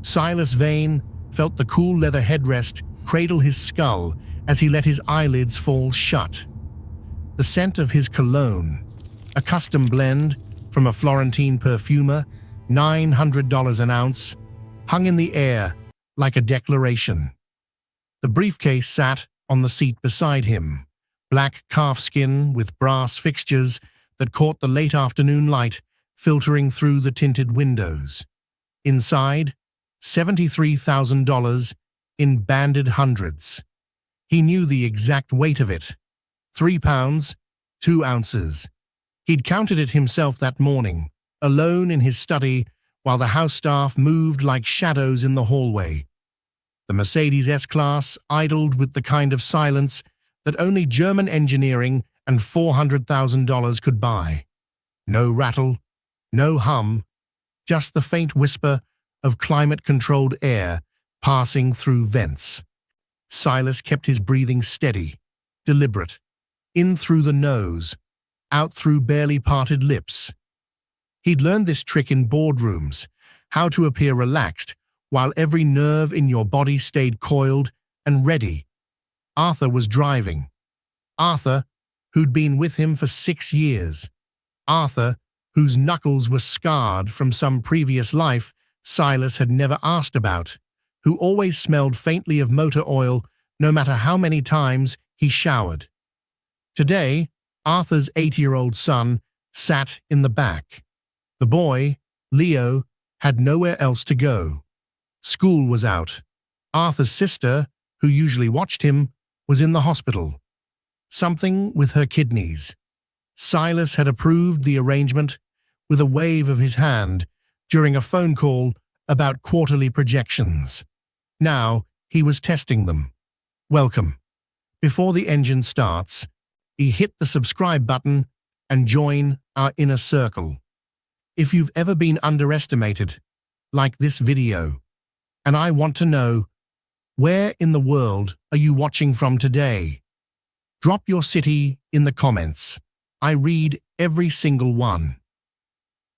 Silas Vane felt the cool leather headrest cradle his skull as he let his eyelids fall shut. The scent of his cologne, a custom blend from a Florentine perfumer, $900 an ounce, hung in the air like a declaration. The briefcase sat on the seat beside him, black calfskin with brass fixtures that caught the late afternoon light filtering through the tinted windows. Inside, $73,000 in banded hundreds. He knew the exact weight of it. 3 pounds, 2 ounces. He'd counted it himself that morning, alone in his study while the house staff moved like shadows in the hallway. The Mercedes S-Class idled with the kind of silence that only German engineering and $400,000 could buy. No rattle, no hum, just the faint whisper of climate-controlled air passing through vents. Silas kept his breathing steady, deliberate, in through the nose, out through barely parted lips. He'd learned this trick in boardrooms, how to appear relaxed while every nerve in your body stayed coiled and ready. Arthur was driving. Arthur, who'd been with him for 6 years. Arthur, whose knuckles were scarred from some previous life Silas had never asked about, who always smelled faintly of motor oil no matter how many times he showered. Today, Arthur's 8-year-old son sat in the back. The boy, Leo, had nowhere else to go. School was out. Arthur's sister, who usually watched him, was in the hospital. Something with her kidneys. Silas had approved the arrangement with a wave of his hand during a phone call about quarterly projections. Now he was testing them. Welcome. Before the engine starts, he hit the subscribe button and join our inner circle. If you've ever been underestimated, like this video, and I want to know, where in the world are you watching from today? Drop your city in the comments. I read every single one.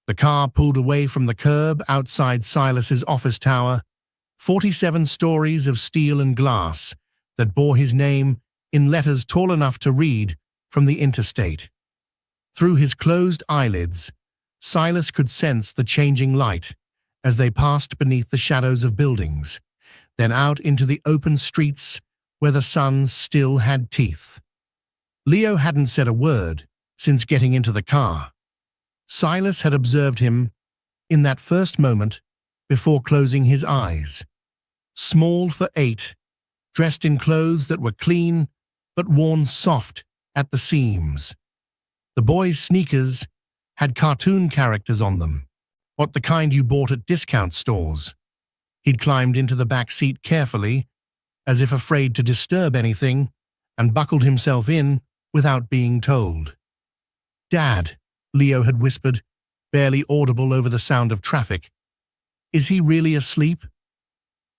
The car pulled away from the curb outside Silas's office tower, 47 stories of steel and glass that bore his name in letters tall enough to read from the interstate. Through his closed eyelids, Silas could sense the changing light as they passed beneath the shadows of buildings, then out into the open streets where the sun still had teeth. Leo hadn't said a word since getting into the car. Silas had observed him in that first moment before closing his eyes. Small for 8, dressed in clothes that were clean but worn soft at the seams. The boy's sneakers had cartoon characters on them, what the kind you bought at discount stores. He'd climbed into the back seat carefully, as if afraid to disturb anything, and buckled himself in without being told. "Dad," Leo had whispered, barely audible over the sound of traffic. "Is he really asleep?"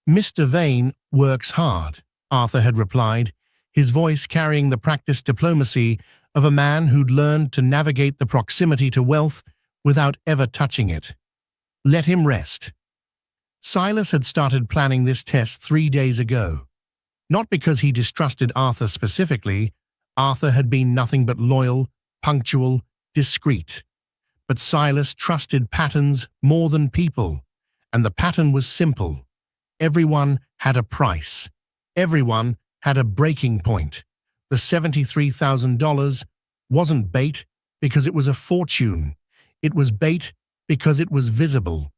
"Mr. Vane works hard," Arthur had replied, his voice carrying the practiced diplomacy of a man who'd learned to navigate the proximity to wealth without ever touching it. "Let him rest." Silas had started planning this test 3 days ago. Not because he distrusted Arthur specifically. Arthur had been nothing but loyal, punctual, discreet. But Silas trusted patterns more than people, and the pattern was simple. Everyone had a price. Everyone had a breaking point. The $73,000 wasn't bait because it was a fortune. It was bait because it was visible.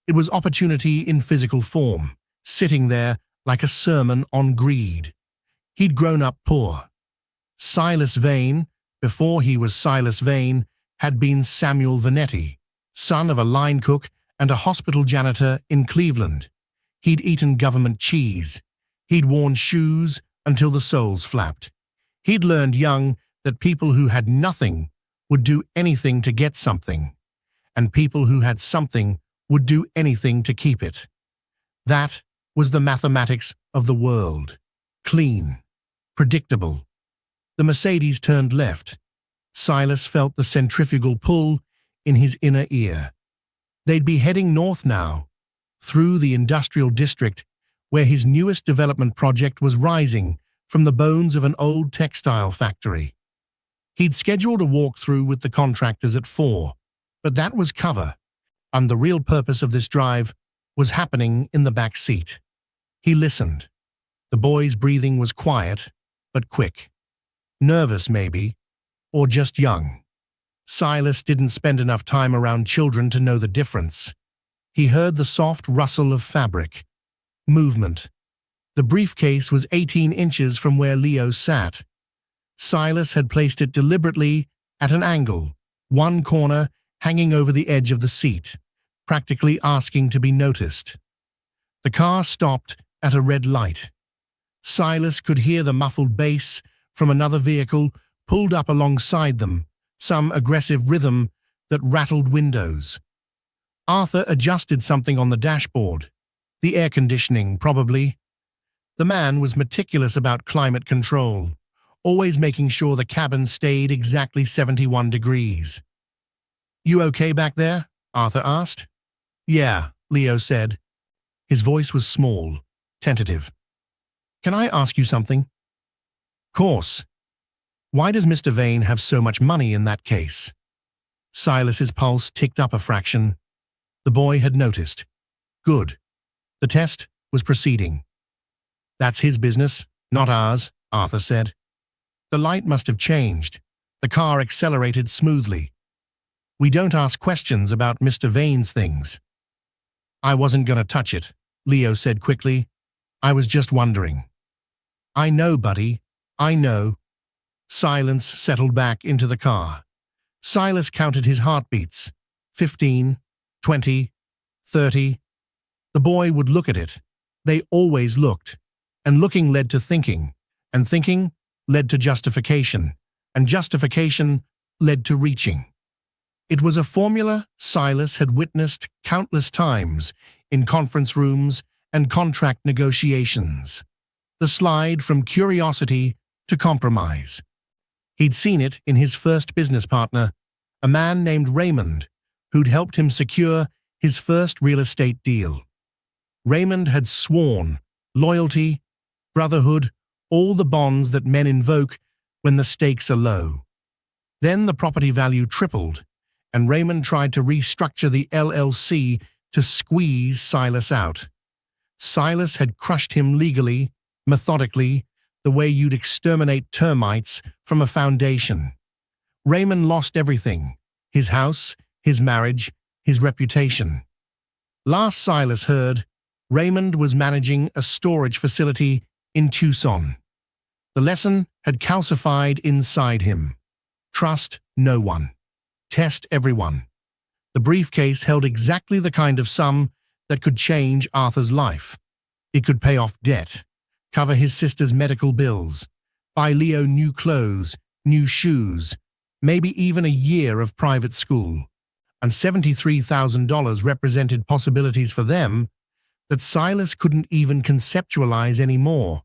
It was opportunity in physical form, sitting there like a sermon on greed. He'd grown up poor. Silas Vane, before he was Silas Vane, had been Samuel Vanetti, son of a line cook and a hospital janitor in Cleveland. He'd eaten government cheese. He'd worn shoes until the soles flapped. He'd learned young that people who had nothing would do anything to get something, and people who had something would do anything to keep it. That was the mathematics of the world. Clean. Predictable. The Mercedes turned left. Silas felt the centrifugal pull in his inner ear. They'd be heading north now, through the industrial district where his newest development project was rising from the bones of an old textile factory. He'd scheduled a walkthrough with the contractors at 4, but that was cover, and the real purpose of this drive was happening in the back seat. He listened. The boy's breathing was quiet, but quick. Nervous, maybe, or just young. Silas didn't spend enough time around children to know the difference. He heard the soft rustle of fabric. Movement. The briefcase was 18 inches from where Leo sat. Silas had placed it deliberately at an angle, one corner hanging over the edge of the seat, practically asking to be noticed. The car stopped at a red light. Silas could hear the muffled bass from another vehicle pulled up alongside them, some aggressive rhythm that rattled windows. Arthur adjusted something on the dashboard. The air conditioning, probably. The man was meticulous about climate control, always making sure the cabin stayed exactly 71 degrees. "You okay back there?" Arthur asked. "Yeah," Leo said. His voice was small, tentative. "Can I ask you something?" "Course. Why does Mr. Vane have so much money in that case?" Silas's pulse ticked up a fraction. The boy had noticed. Good. The test was proceeding. "That's his business, not ours," Arthur said. The light must have changed. The car accelerated smoothly. "We don't ask questions about Mr. Vane's things." "I wasn't going to touch it," Leo said quickly. "I was just wondering." "I know, buddy. I know." Silence settled back into the car. Silas counted his heartbeats. 15, 20, 30. The boy would look at it. They always looked. And looking led to thinking. And thinking led to justification. And justification led to reaching. It was a formula Silas had witnessed countless times in conference rooms and contract negotiations. The slide from curiosity to compromise. He'd seen it in his first business partner, a man named Raymond, who'd helped him secure his first real estate deal. Raymond had sworn loyalty, brotherhood, all the bonds that men invoke when the stakes are low. Then the property value tripled, and Raymond tried to restructure the LLC to squeeze Silas out. Silas had crushed him legally, methodically, the way you'd exterminate termites from a foundation. Raymond lost everything: his house, his marriage, his reputation. Last Silas heard, Raymond was managing a storage facility in Tucson. The lesson had calcified inside him. Trust no one. Test everyone. The briefcase held exactly the kind of sum that could change Arthur's life. It could pay off debt, cover his sister's medical bills, buy Leo new clothes, new shoes, maybe even a year of private school. And $73,000 represented possibilities for them that Silas couldn't even conceptualize anymore.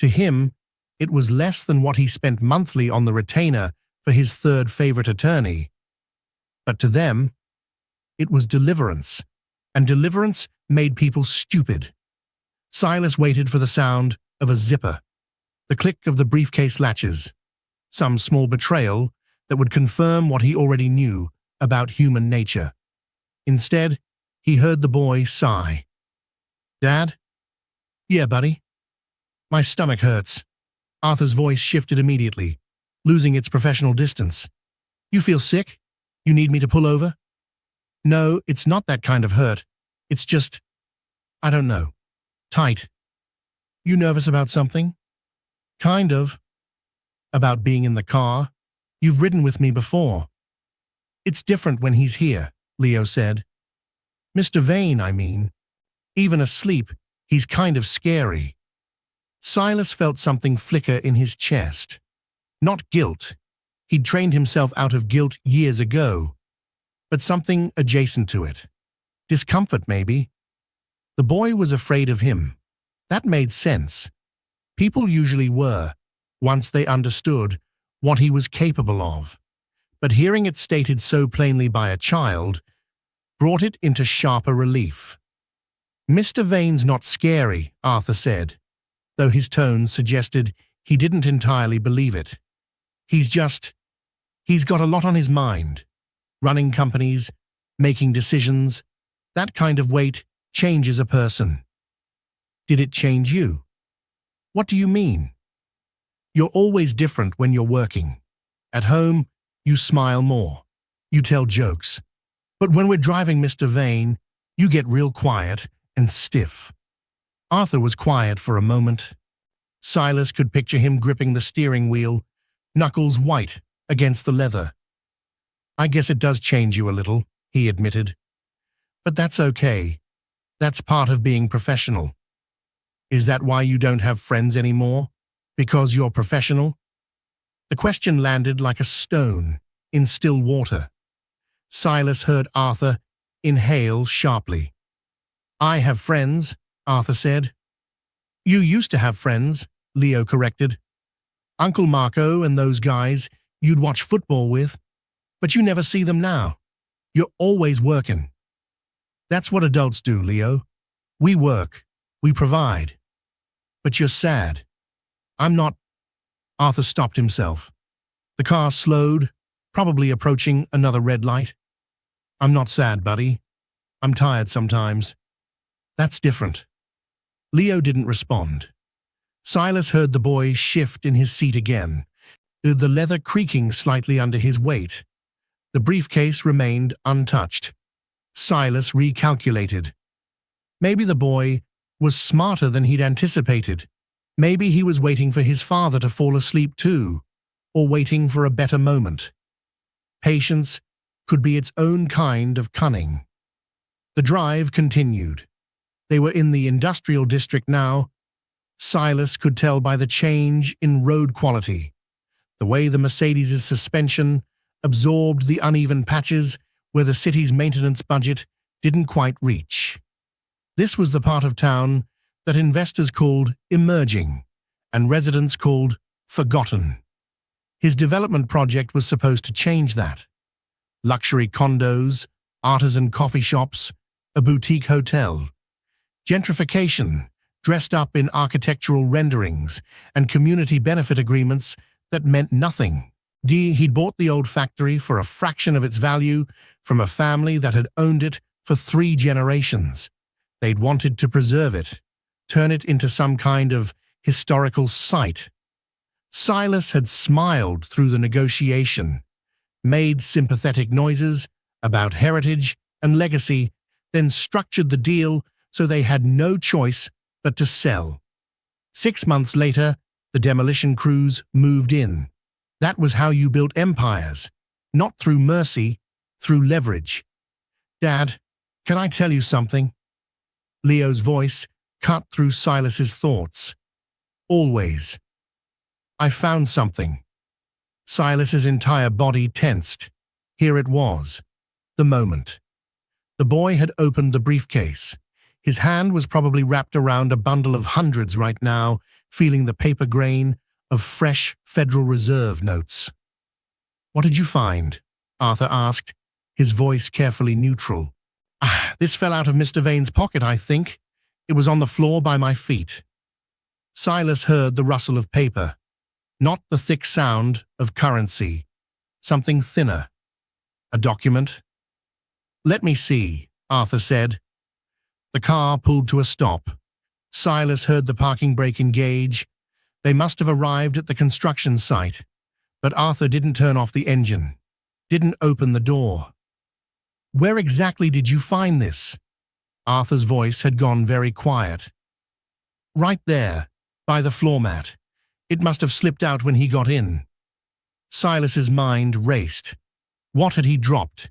To him, it was less than what he spent monthly on the retainer for his third favorite attorney. But to them, it was deliverance, and deliverance made people stupid. Silas waited for the sound of a zipper, the click of the briefcase latches, some small betrayal that would confirm what he already knew about human nature. Instead, he heard the boy sigh. "Dad?" "Yeah, buddy." "My stomach hurts." Arthur's voice shifted immediately, losing its professional distance. "You feel sick? You need me to pull over?" "No, it's not that kind of hurt. It's just, I don't know, tight." "You nervous about something?" "Kind of." "About being in the car? You've ridden with me before." "It's different when he's here," Leo said. "Mr. Vane, I mean. Even asleep, he's kind of scary." Silas felt something flicker in his chest. Not guilt. He'd trained himself out of guilt years ago. But something adjacent to it. Discomfort, maybe. The boy was afraid of him. That made sense. People usually were, once they understood what he was capable of. But hearing it stated so plainly by a child brought it into sharper relief. Mr. Vane's not scary, Arthur said, though his tone suggested he didn't entirely believe it. He's got a lot on his mind. Running companies, making decisions, that kind of weight changes a person. Did it change you? What do you mean? You're always different when you're working. At home, you smile more. You tell jokes. But when we're driving Mr. Vane, you get real quiet and stiff. Arthur was quiet for a moment. Silas could picture him gripping the steering wheel, knuckles white against the leather. I guess it does change you a little, he admitted. But that's okay. That's part of being professional. Is that why you don't have friends anymore? Because you're professional? The question landed like a stone in still water. Silas heard Arthur inhale sharply. I have friends, Arthur said. You used to have friends, Leo corrected. Uncle Marco and those guys you'd watch football with, but you never see them now. You're always working. That's what adults do, Leo. We work. We provide. But you're sad. I'm not. Arthur stopped himself. The car slowed, probably approaching another red light. I'm not sad, buddy. I'm tired sometimes. That's different. Leo didn't respond. Silas heard the boy shift in his seat again, the leather creaking slightly under his weight. The briefcase remained untouched. Silas recalculated. Maybe the boy was smarter than he'd anticipated. Maybe he was waiting for his father to fall asleep too, or waiting for a better moment. Patience could be its own kind of cunning. The drive continued. They were in the industrial district now. Silas could tell by the change in road quality, the way the Mercedes' suspension absorbed the uneven patches where the city's maintenance budget didn't quite reach. This was the part of town that investors called emerging and residents called forgotten. His development project was supposed to change that. Luxury condos, artisan coffee shops, a boutique hotel. Gentrification, dressed up in architectural renderings and community benefit agreements that meant nothing. He'd bought the old factory for a fraction of its value from a family that had owned it for 3 generations. They'd wanted to preserve it, turn it into some kind of historical site. Silas had smiled through the negotiation, made sympathetic noises about heritage and legacy, then structured the deal so they had no choice but to sell. 6 months later, the demolition crews moved in. That was how you built empires, not through mercy, through leverage. Dad, can I tell you something? Leo's voice cut through Silas's thoughts. Always. I found something. Silas's entire body tensed. Here it was. The moment. The boy had opened the briefcase. His hand was probably wrapped around a bundle of hundreds right now, feeling the paper grain of fresh Federal Reserve notes. What did you find? Arthur asked, his voice carefully neutral. This fell out of Mr. Vane's pocket, I think. It was on the floor by my feet. Silas heard the rustle of paper, not the thick sound of currency. Something thinner. A document? Let me see, Arthur said. The car pulled to a stop. Silas heard the parking brake engage. They must have arrived at the construction site, but Arthur didn't turn off the engine, didn't open the door. Where exactly did you find this? Arthur's voice had gone very quiet. Right there, by the floor mat. It must have slipped out when he got in. Silas's mind raced. What had he dropped?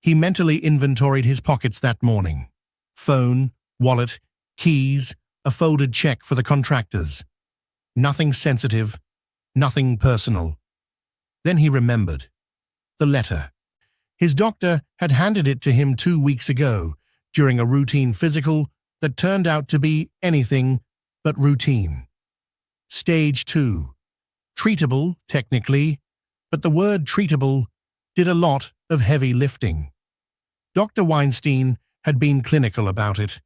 He mentally inventoried his pockets that morning. Phone, wallet, keys, a folded check for the contractors. Nothing sensitive, nothing personal. Then he remembered. The letter. His doctor had handed it to him 2 weeks ago, during a routine physical that turned out to be anything but routine. Stage 2. Treatable, technically, but the word treatable did a lot of heavy lifting. Dr. Weinstein had been clinical about it,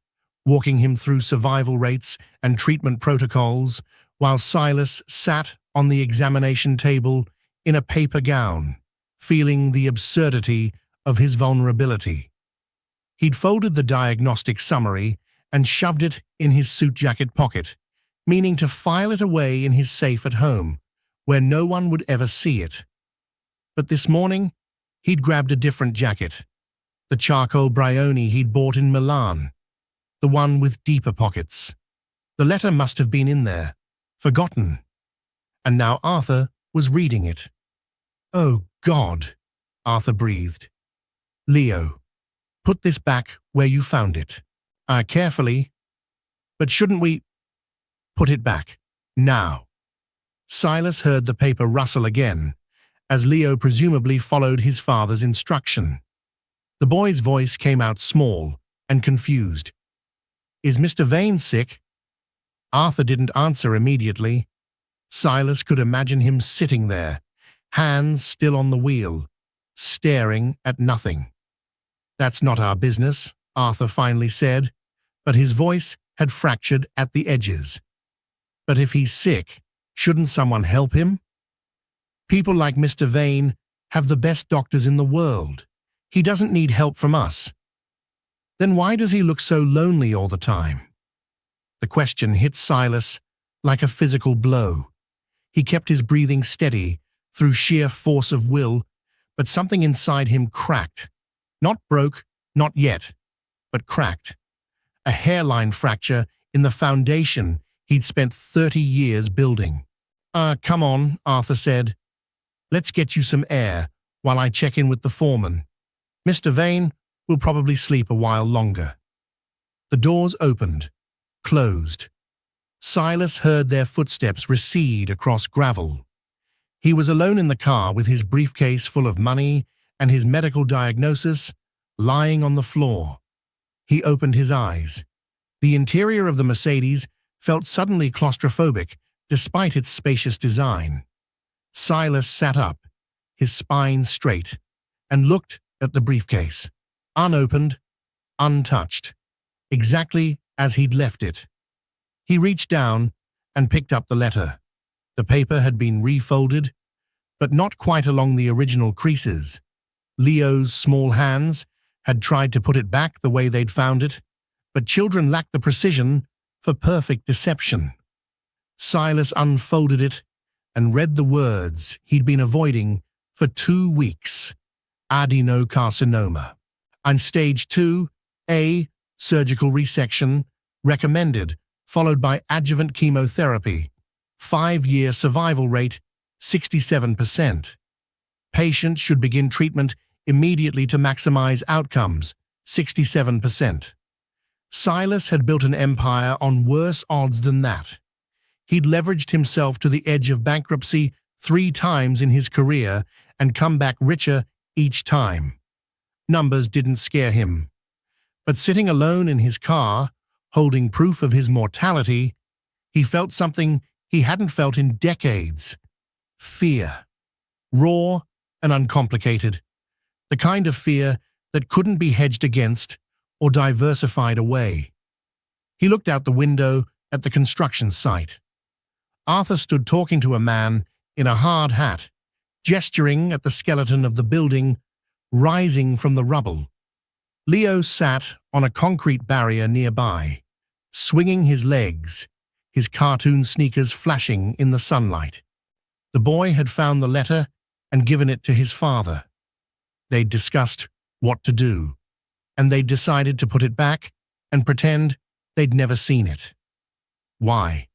walking him through survival rates and treatment protocols, while Silas sat on the examination table in a paper gown, feeling the absurdity of his vulnerability. He'd folded the diagnostic summary and shoved it in his suit jacket pocket, meaning to file it away in his safe at home, where no one would ever see it. But this morning, he'd grabbed a different jacket, the charcoal Brioni he'd bought in Milan, the one with deeper pockets. The letter must have been in there, forgotten. And now Arthur was reading it. "Oh, God," Arthur breathed. "Leo, put this back where you found it." Carefully. "But shouldn't we—" "Put it back. Now." Silas heard the paper rustle again, as Leo presumably followed his father's instruction. The boy's voice came out small and confused. "Is Mr. Vane sick?" Arthur didn't answer immediately. Silas could imagine him sitting there, hands still on the wheel, staring at nothing. "That's not our business," Arthur finally said, but his voice had fractured at the edges. "But if he's sick, shouldn't someone help him? People like Mr. Vane have the best doctors in the world. He doesn't need help from us." "Then why does he look so lonely all the time?" The question hit Silas like a physical blow. He kept his breathing steady through sheer force of will, but something inside him cracked. Not broke, not yet, but cracked. A hairline fracture in the foundation he'd spent 30 years building. Come on," Arthur said. "Let's get you some air while I check in with the foreman. Mr. Vane will probably sleep a while longer." The doors opened, closed. Silas heard their footsteps recede across gravel. He was alone in the car with his briefcase full of money and his medical diagnosis lying on the floor. He opened his eyes. The interior of the Mercedes felt suddenly claustrophobic despite its spacious design. Silas sat up, his spine straight, and looked at the briefcase. Unopened, untouched, exactly as he'd left it. He reached down and picked up the letter. The paper had been refolded, but not quite along the original creases. Leo's small hands had tried to put it back the way they'd found it, but children lacked the precision for perfect deception. Silas unfolded it and read the words he'd been avoiding for 2 weeks. Adenocarcinoma. And stage 2A, surgical resection, recommended, followed by adjuvant chemotherapy. 5-year survival rate, 67%. Patient should begin treatment immediately to maximize outcomes, 67%. Silas had built an empire on worse odds than that. He'd leveraged himself to the edge of bankruptcy 3 times in his career and come back richer each time. Numbers didn't scare him. But sitting alone in his car, holding proof of his mortality, he felt something he hadn't felt in decades. Fear. Raw and uncomplicated. The kind of fear that couldn't be hedged against or diversified away. He looked out the window at the construction site. Arthur stood talking to a man in a hard hat, gesturing at the skeleton of the building rising from the rubble. Leo sat on a concrete barrier nearby, swinging his legs, his cartoon sneakers flashing in the sunlight. The boy had found the letter and given it to his father. They'd discussed what to do, and they'd decided to put it back and pretend they'd never seen it. Why?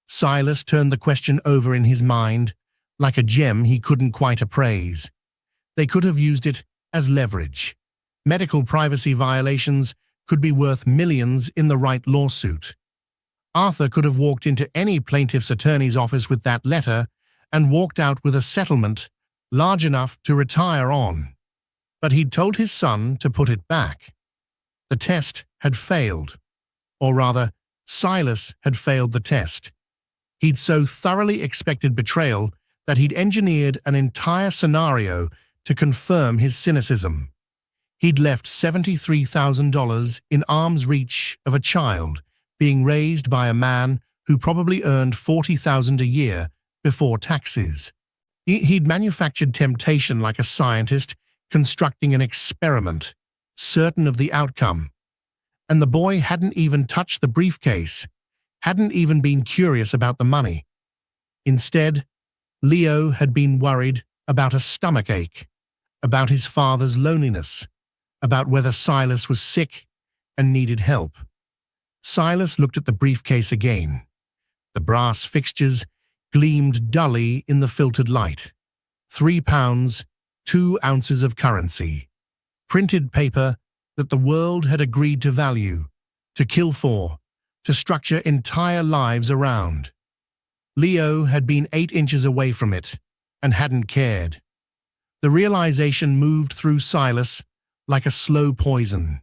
Silas turned the question over in his mind, like a gem he couldn't quite appraise. They could have used it as leverage. Medical privacy violations could be worth millions in the right lawsuit. Arthur could have walked into any plaintiff's attorney's office with that letter and walked out with a settlement large enough to retire on. But he'd told his son to put it back. The test had failed. Or rather, Silas had failed the test. He'd so thoroughly expected betrayal that he'd engineered an entire scenario to confirm his cynicism. He'd left $73,000 in arm's reach of a child being raised by a man who probably earned $40,000 a year before taxes. He'd manufactured temptation like a scientist constructing an experiment, certain of the outcome. And the boy hadn't even touched the briefcase, hadn't even been curious about the money. Instead, Leo had been worried about a stomachache, about his father's loneliness, about whether Silas was sick and needed help. Silas looked at the briefcase again. The brass fixtures gleamed dully in the filtered light. 3 pounds, 2 ounces of currency. Printed paper that the world had agreed to value, to kill for, to structure entire lives around. Leo had been 8 inches away from it and hadn't cared. The realization moved through Silas like a slow poison.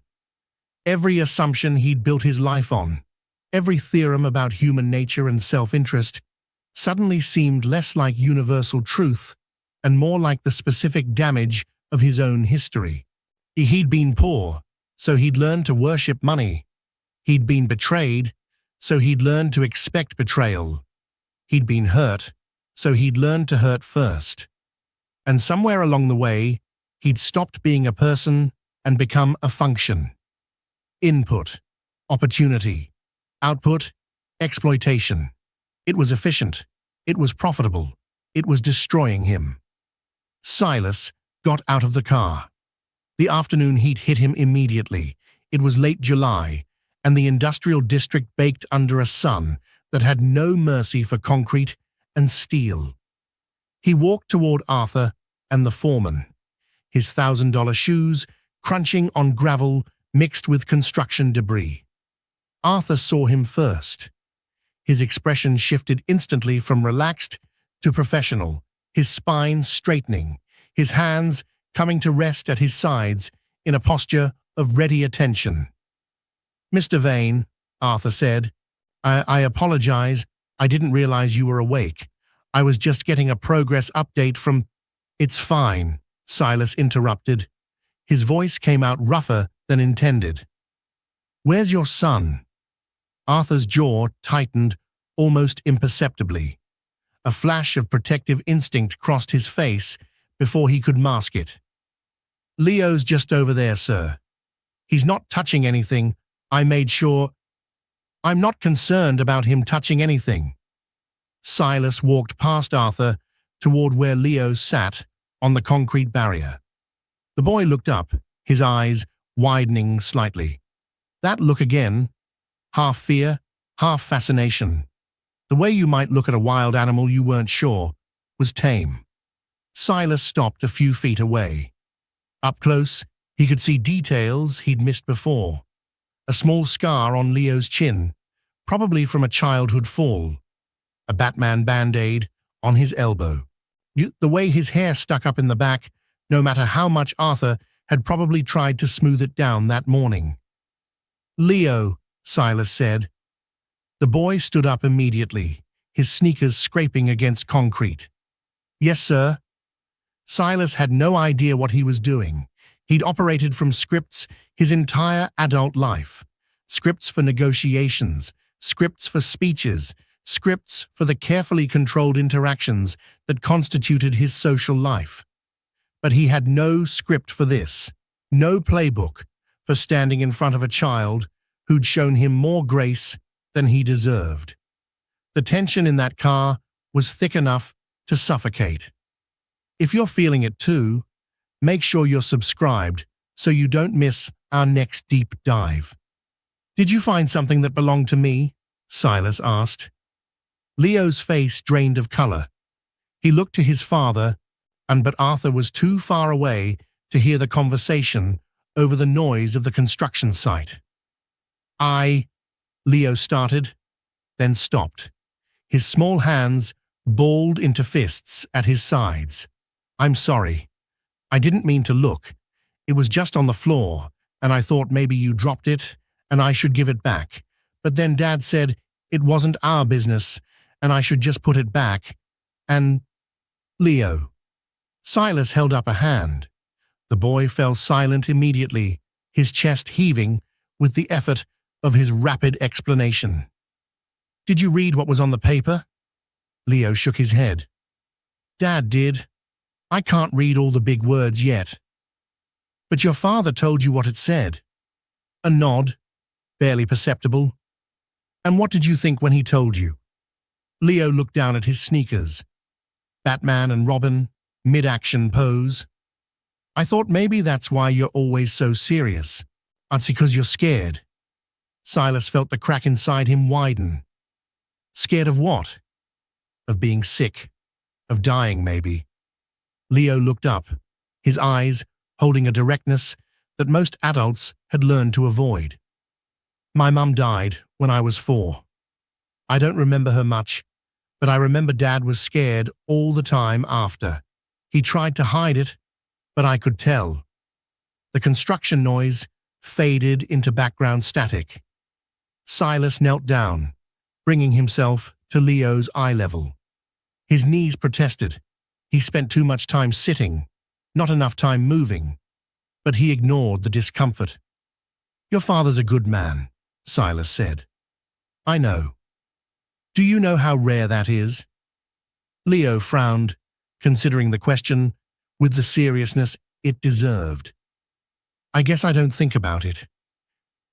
Every assumption he'd built his life on, every theorem about human nature and self-interest, suddenly seemed less like universal truth and more like the specific damage of his own history. He'd been poor, so he'd learned to worship money. He'd been betrayed, so he'd learned to expect betrayal. He'd been hurt, so he'd learned to hurt first. And somewhere along the way, he'd stopped being a person and become a function. Input, opportunity, output, exploitation. It was efficient. It was profitable. It was destroying him. Silas got out of the car. The afternoon heat hit him immediately. It was late July, and the industrial district baked under a sun that had no mercy for concrete and steel. He walked toward Arthur and the foreman, his $1,000 shoes crunching on gravel mixed with construction debris. Arthur saw him first. His expression shifted instantly from relaxed to professional, his spine straightening, his hands coming to rest at his sides in a posture of ready attention. "Mr. Vane," Arthur said, I apologize. I didn't realize you were awake. I was just getting a progress update from—" "It's fine," Silas interrupted. His voice came out rougher than intended. "Where's your son?" Arthur's jaw tightened almost imperceptibly. A flash of protective instinct crossed his face before he could mask it. "Leo's just over there, sir. He's not touching anything. I made sure—" "I'm not concerned about him touching anything." Silas walked past Arthur toward where Leo sat on the concrete barrier. The boy looked up, his eyes widening slightly. That look again, half fear, half fascination. The way you might look at a wild animal you weren't sure was tame. Silas stopped a few feet away. Up close, he could see details he'd missed before. A small scar on Leo's chin, probably from a childhood fall. A Batman band-aid on his elbow. The way his hair stuck up in the back, no matter how much Arthur had probably tried to smooth it down that morning. "Leo," Silas said. The boy stood up immediately, his sneakers scraping against concrete. "Yes, sir." Silas had no idea what he was doing. He'd operated from scripts his entire adult life. Scripts for negotiations, scripts for speeches, scripts for the carefully controlled interactions that constituted his social life. But he had no script for this, no playbook for standing in front of a child who'd shown him more grace than he deserved. The tension in that car was thick enough to suffocate. If you're feeling it too, make sure you're subscribed so you don't miss our next deep dive. "Did you find something that belonged to me?" Silas asked. Leo's face drained of color. He looked to his father, but Arthur was too far away to hear the conversation over the noise of the construction site. Leo started, then stopped. His small hands balled into fists at his sides. "I'm sorry. I didn't mean to look. It was just on the floor, and I thought maybe you dropped it, and I should give it back. But then Dad said it wasn't our business, and I should just put it back. And—" "Leo." Silas held up a hand. The boy fell silent immediately, his chest heaving with the effort of his rapid explanation. "Did you read what was on the paper?" Leo shook his head. "Dad did. I can't read all the big words yet." "But your father told you what it said." A nod, barely perceptible. "And what did you think when he told you?" Leo looked down at his sneakers. Batman and Robin, mid-action pose. "I thought maybe that's why you're always so serious. It's because you're scared." Silas felt the crack inside him widen. Scared of what? Of being sick. Of dying, maybe. Leo looked up, his eyes holding a directness that most adults had learned to avoid. "My mum died when I was 4. I don't remember her much, but I remember Dad was scared all the time after. He tried to hide it, but I could tell." The construction noise faded into background static. Silas knelt down, bringing himself to Leo's eye level. His knees protested. He spent too much time sitting, not enough time moving. But he ignored the discomfort. "Your father's a good man," Silas said. "I know. Do you know how rare that is?" Leo frowned, considering the question with the seriousness it deserved. "I guess I don't think about it.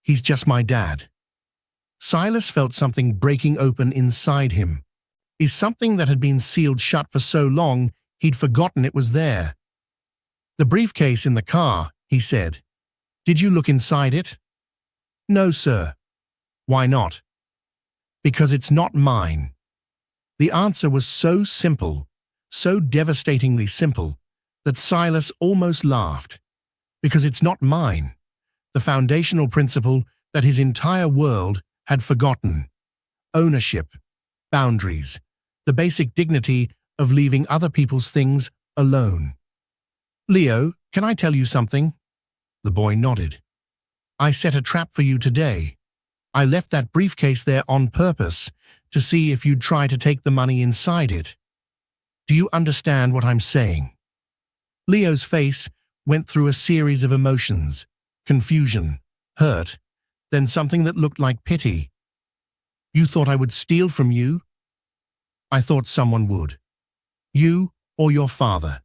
He's just my dad." Silas felt something breaking open inside him. Is something that had been sealed shut for so long he'd forgotten it was there. "The briefcase in the car," he said. "Did you look inside it?" "No, sir." "Why not?" "Because it's not mine." The answer was so simple, so devastatingly simple, that Silas almost laughed. Because it's not mine. The foundational principle that his entire world had forgotten. Ownership, boundaries, the basic dignity of leaving other people's things alone. "Leo, can I tell you something?" The boy nodded. "I set a trap for you today. I left that briefcase there on purpose to see if you'd try to take the money inside it. Do you understand what I'm saying?" Leo's face went through a series of emotions: confusion, hurt, then something that looked like pity. "You thought I would steal from you?" "I thought someone would. You or your father.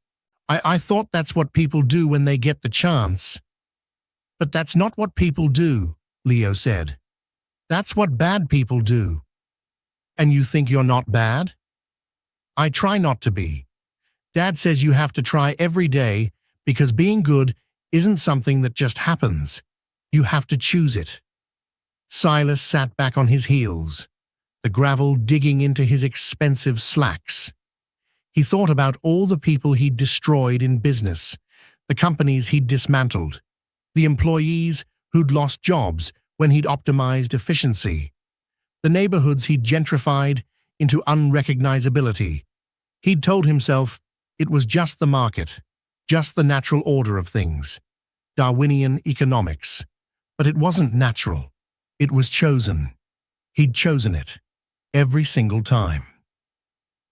I thought that's what people do when they get the chance." "But that's not what people do," Leo said. "That's what bad people do." "And you think you're not bad?" "I try not to be. Dad says you have to try every day because being good isn't something that just happens. You have to choose it." Silas sat back on his heels, the gravel digging into his expensive slacks. He thought about all the people he'd destroyed in business, the companies he'd dismantled, the employees who'd lost jobs when he'd optimized efficiency, the neighborhoods he'd gentrified into unrecognizability. He'd told himself it was just the market, just the natural order of things, Darwinian economics. But it wasn't natural. It was chosen. He'd chosen it, every single time.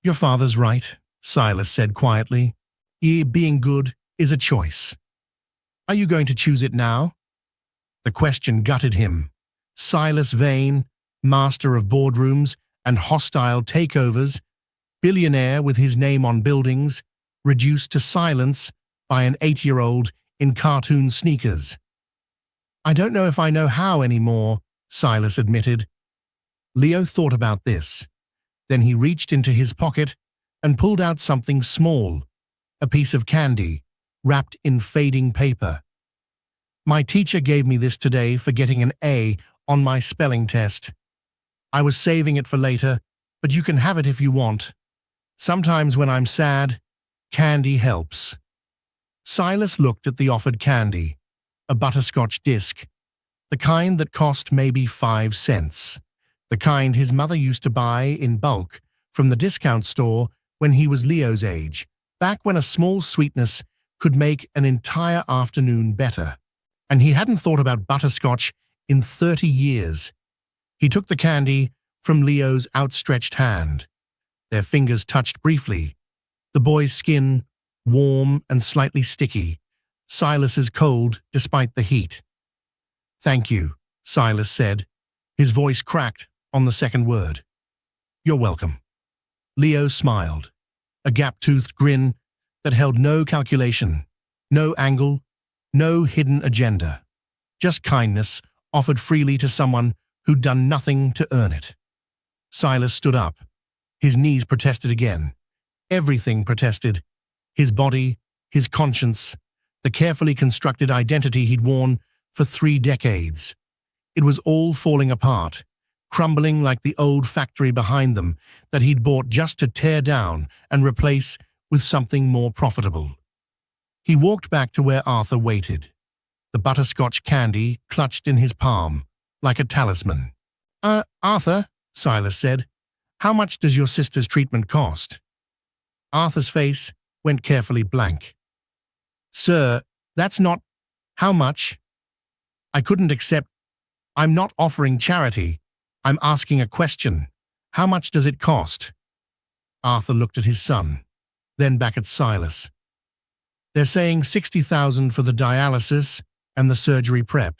"Your father's right," Silas said quietly. "Being good is a choice. Are you going to choose it now?" The question gutted him. Silas Vane, master of boardrooms and hostile takeovers, billionaire with his name on buildings, reduced to silence by an 8-year-old in cartoon sneakers. "I don't know if I know how anymore," Silas admitted. Leo thought about this. Then he reached into his pocket and pulled out something small, a piece of candy, wrapped in fading paper. "My teacher gave me this today for getting an A on my spelling test. I was saving it for later, but you can have it if you want. Sometimes when I'm sad, candy helps." Silas looked at the offered candy, a butterscotch disc, the kind that cost maybe 5 cents, the kind his mother used to buy in bulk from the discount store when he was Leo's age, back when a small sweetness could make an entire afternoon better. And he hadn't thought about butterscotch in 30 years. He took the candy from Leo's outstretched hand. Their fingers touched briefly, the boy's skin warm and slightly sticky. Silas is cold despite the heat. Thank you, Silas said. His voice cracked on the second word. You're welcome. Leo smiled, a gap-toothed grin that held no calculation, no angle, no hidden agenda. Just kindness offered freely to someone who'd done nothing to earn it. Silas stood up. His knees protested again. Everything protested. His body, his conscience, the carefully constructed identity he'd worn for 3 decades. It was all falling apart, crumbling like the old factory behind them that he'd bought just to tear down and replace with something more profitable. He walked back to where Arthur waited, the butterscotch candy clutched in his palm, like a talisman. Arthur, Silas said, how much does your sister's treatment cost? Arthur's face went carefully blank. Sir, that's not… How much? I couldn't accept… I'm not offering charity. I'm asking a question. How much does it cost? Arthur looked at his son, then back at Silas. They're saying $60,000 for the dialysis and the surgery prep.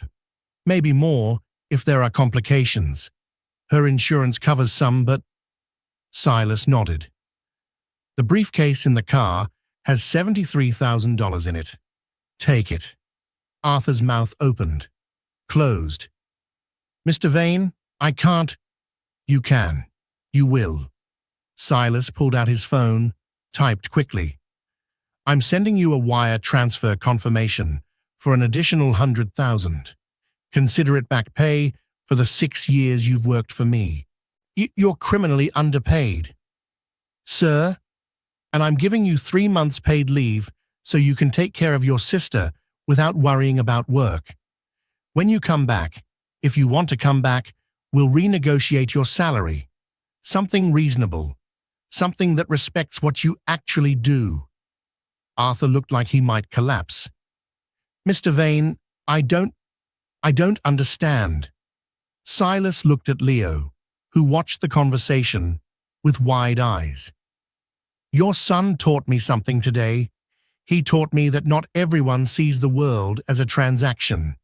Maybe more if there are complications. Her insurance covers some, but… Silas nodded. The briefcase in the car has $73,000 in it. Take it. Arthur's mouth opened, closed. Mr. Vane, I can't… You can. You will. Silas pulled out his phone, typed quickly. I'm sending you a wire transfer confirmation for an additional $100,000. Consider it back pay for the 6 years you've worked for me. You're criminally underpaid. Sir, and I'm giving you 3 months paid leave so you can take care of your sister without worrying about work. When you come back, if you want to come back, we'll renegotiate your salary. Something reasonable. Something that respects what you actually do. Arthur looked like he might collapse. Mr. Vane, I don't understand. Silas looked at Leo, who watched the conversation with wide eyes. Your son taught me something today. He taught me that not everyone sees the world as a transaction.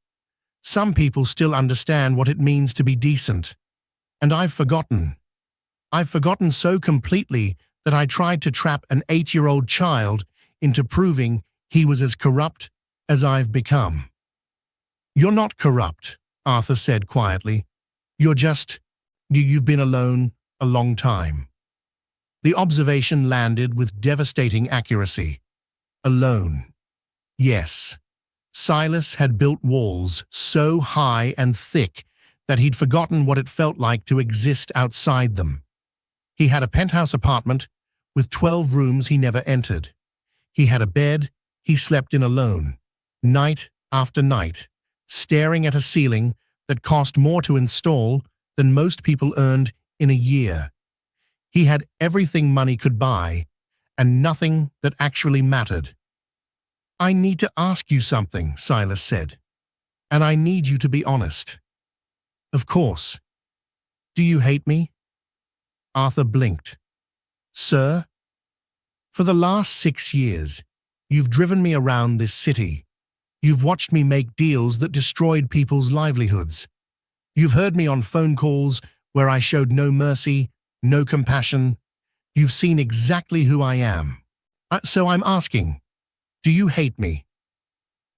Some people still understand what it means to be decent. And I've forgotten. I've forgotten so completely that I tried to trap an 8-year-old child into proving he was as corrupt as I've become. You're not corrupt, Arthur said quietly. You've been alone a long time. The observation landed with devastating accuracy. Alone. Yes. Silas had built walls so high and thick that he'd forgotten what it felt like to exist outside them. He had a penthouse apartment with 12 rooms he never entered. He had a bed he slept in alone, night after night, staring at a ceiling that cost more to install than most people earned in a year. He had everything money could buy, and nothing that actually mattered. I need to ask you something, Silas said, and I need you to be honest. Of course. Do you hate me? Arthur blinked. Sir? For the last 6 years, you've driven me around this city. You've watched me make deals that destroyed people's livelihoods. You've heard me on phone calls where I showed no mercy, no compassion. You've seen exactly who I am. So I'm asking, do you hate me?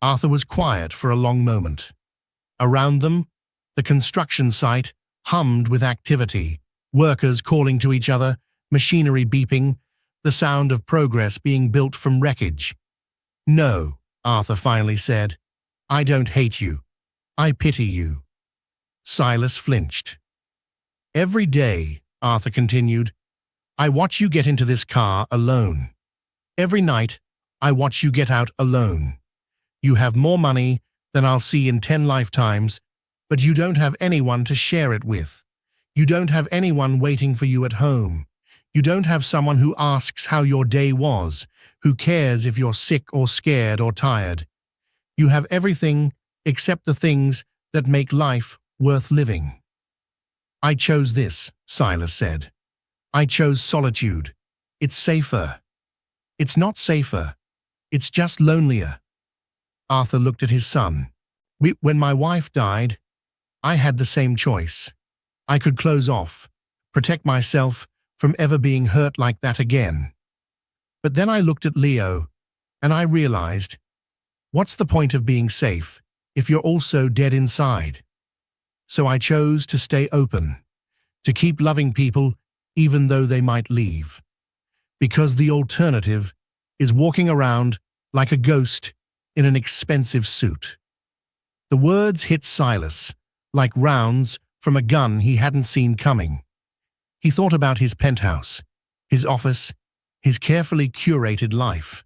Arthur was quiet for a long moment. Around them, the construction site hummed with activity, workers calling to each other, machinery beeping, the sound of progress being built from wreckage. No, Arthur finally said. I don't hate you. I pity you. Silas flinched. Every day, Arthur continued, I watch you get into this car alone. Every night, I watch you get out alone. You have more money than I'll see in 10 lifetimes, but you don't have anyone to share it with. You don't have anyone waiting for you at home. You don't have someone who asks how your day was, who cares if you're sick or scared or tired. You have everything except the things that make life worth living. I chose this, Silas said. I chose solitude. It's safer. It's not safer. It's just lonelier. Arthur looked at his son. When my wife died, I had the same choice. I could close off, protect myself from ever being hurt like that again. But then I looked at Leo, and I realized, what's the point of being safe if you're also dead inside? So I chose to stay open, to keep loving people even though they might leave. Because the alternative is walking around like a ghost in an expensive suit. The words hit Silas like rounds from a gun he hadn't seen coming. He thought about his penthouse, his office, his carefully curated life.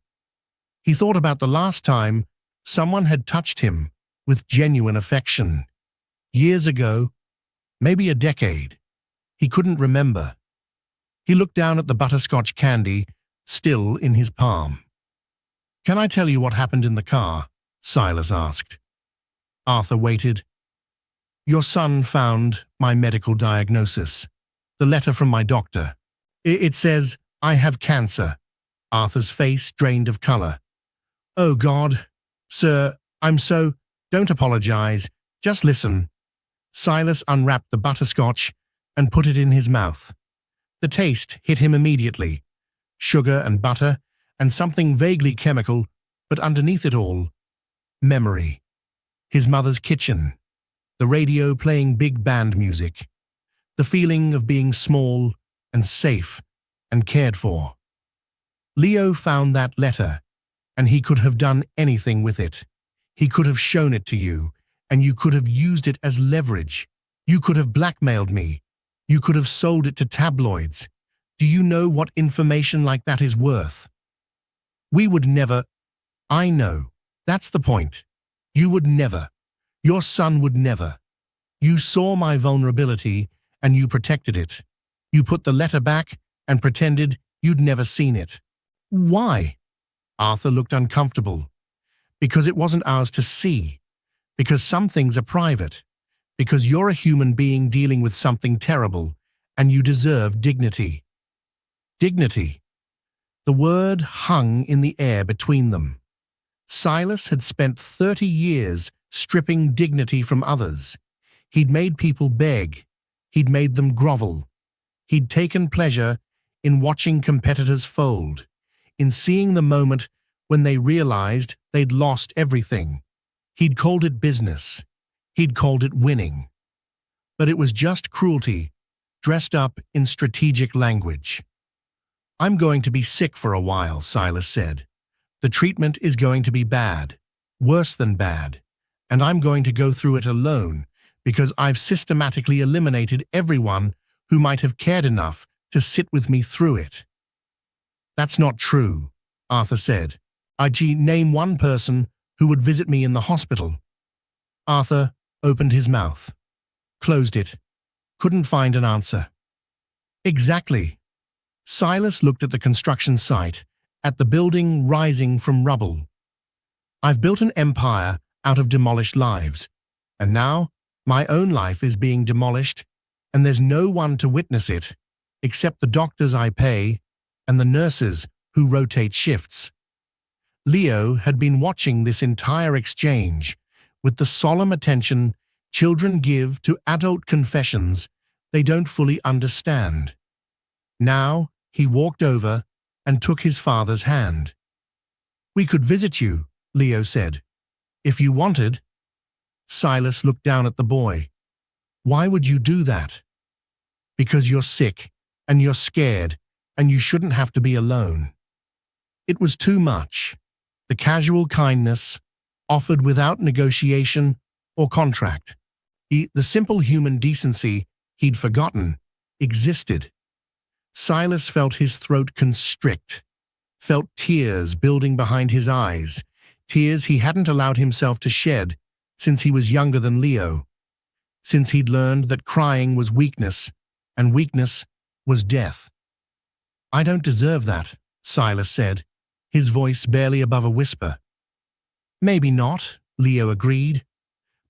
He thought about the last time someone had touched him with genuine affection. Years ago, maybe a decade. He couldn't remember. He looked down at the butterscotch candy still in his palm. "Can I tell you what happened in the car?" Silas asked. Arthur waited. "Your son found my medical diagnosis, the letter from my doctor. It says I have cancer." Arthur's face drained of color. "Oh God, sir, don't apologize, just listen." Silas unwrapped the butterscotch and put it in his mouth. The taste hit him immediately. Sugar and butter and something vaguely chemical, but underneath it all, memory. His mother's kitchen, the radio playing big band music, the feeling of being small and safe and cared for. Leo found that letter, and he could have done anything with it. He could have shown it to you, and you could have used it as leverage. You could have blackmailed me. You could have sold it to tabloids. Do you know what information like that is worth? We would never. I know. That's the point. You would never. Your son would never. You saw my vulnerability and you protected it. You put the letter back and pretended you'd never seen it. Why? Arthur looked uncomfortable. Because it wasn't ours to see. Because some things are private. Because you're a human being dealing with something terrible, and you deserve dignity. Dignity. The word hung in the air between them. Silas had spent 30 years stripping dignity from others. He'd made people beg. He'd made them grovel. He'd taken pleasure in watching competitors fold, in seeing the moment when they realized they'd lost everything. He'd called it business. He'd called it winning. But it was just cruelty, dressed up in strategic language. "I'm going to be sick for a while," Silas said. "The treatment is going to be bad, worse than bad, and I'm going to go through it alone because I've systematically eliminated everyone who might have cared enough to sit with me through it." "That's not true," Arthur said. Name one person who would visit me in the hospital." Arthur opened his mouth, closed it, couldn't find an answer. "Exactly." Silas looked at the construction site, at the building rising from rubble. "I've built an empire out of demolished lives, and now my own life is being demolished, and there's no one to witness it, except the doctors I pay and the nurses who rotate shifts." Leo had been watching this entire exchange with the solemn attention children give to adult confessions they don't fully understand. Now he walked over and took his father's hand. "We could visit you," Leo said, "if you wanted." Silas looked down at the boy. "Why would you do that?" "Because you're sick, and you're scared, and you shouldn't have to be alone." It was too much. The casual kindness, offered without negotiation or contract. The simple human decency he'd forgotten existed. Silas felt his throat constrict, felt tears building behind his eyes, tears he hadn't allowed himself to shed since he was younger than Leo, since he'd learned that crying was weakness and weakness was death. "I don't deserve that," Silas said, his voice barely above a whisper. "Maybe not," Leo agreed.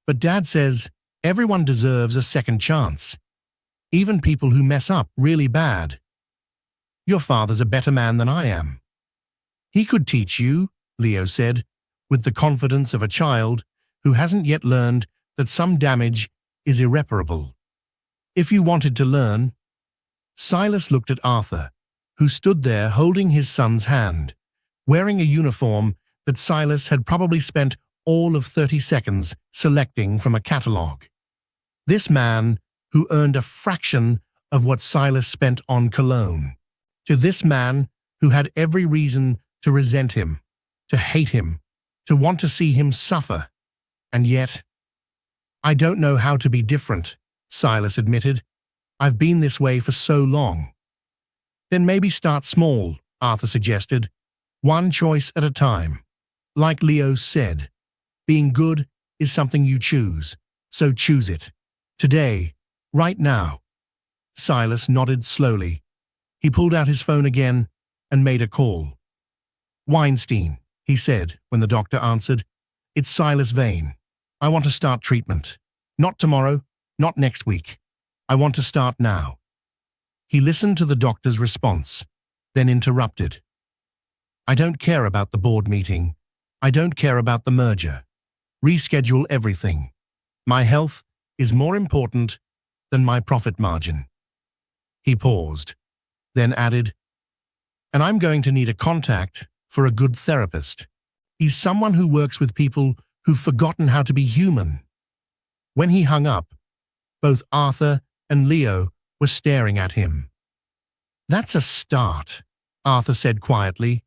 "But Dad says everyone deserves a second chance, even people who mess up really bad. Your father's a better man than I am." "He could teach you," Leo said, with the confidence of a child who hasn't yet learned that some damage is irreparable. If you wanted to learn. Silas looked at Arthur, who stood there holding his son's hand, wearing a uniform that Silas had probably spent all of 30 seconds selecting from a catalogue. This man who earned a fraction of what Silas spent on cologne. To this man who had every reason to resent him, to hate him, to want to see him suffer. And yet, "I don't know how to be different," Silas admitted. "I've been this way for so long." "Then maybe start small," Arthur suggested. "One choice at a time. Like Leo said, being good is something you choose, so choose it. Today, right now." Silas nodded slowly. He pulled out his phone again and made a call. "Weinstein," he said when the doctor answered. "It's Silas Vane. I want to start treatment. Not tomorrow, not next week. I want to start now." He listened to the doctor's response, then interrupted. "I don't care about the board meeting. I don't care about the merger. Reschedule everything. My health is more important than my profit margin." He paused, then added, "And I'm going to need a contact for a good therapist. He's someone who works with people who've forgotten how to be human." When he hung up, both Arthur and Leo were staring at him. "That's a start," Arthur said quietly.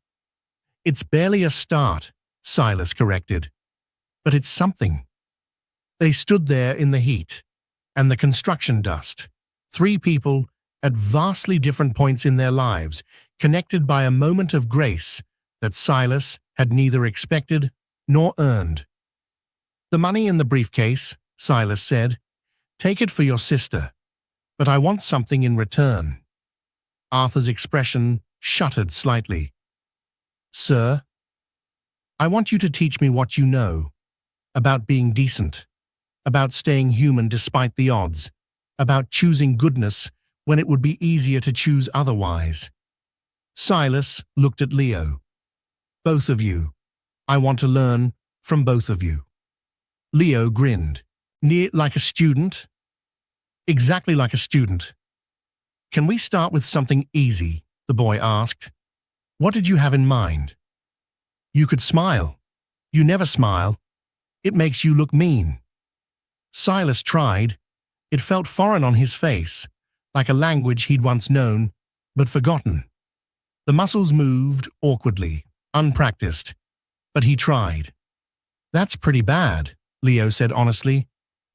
"It's barely a start," Silas corrected. "But it's something." They stood there in the heat and the construction dust, three people at vastly different points in their lives, connected by a moment of grace that Silas had neither expected nor earned. "The money in the briefcase," Silas said. "Take it for your sister, but I want something in return." Arthur's expression shuttered slightly. "Sir, I want you to teach me what you know about being decent, about staying human despite the odds, about choosing goodness when it would be easier to choose otherwise." Silas looked at Leo. "Both of you. I want to learn from both of you." Leo grinned. Like a student?" "Exactly like a student." "Can we start with something easy?" the boy asked. "What did you have in mind?" "You could smile. You never smile. It makes you look mean." Silas tried. It felt foreign on his face, like a language he'd once known, but forgotten. The muscles moved awkwardly, unpracticed, but he tried. "That's pretty bad," Leo said honestly,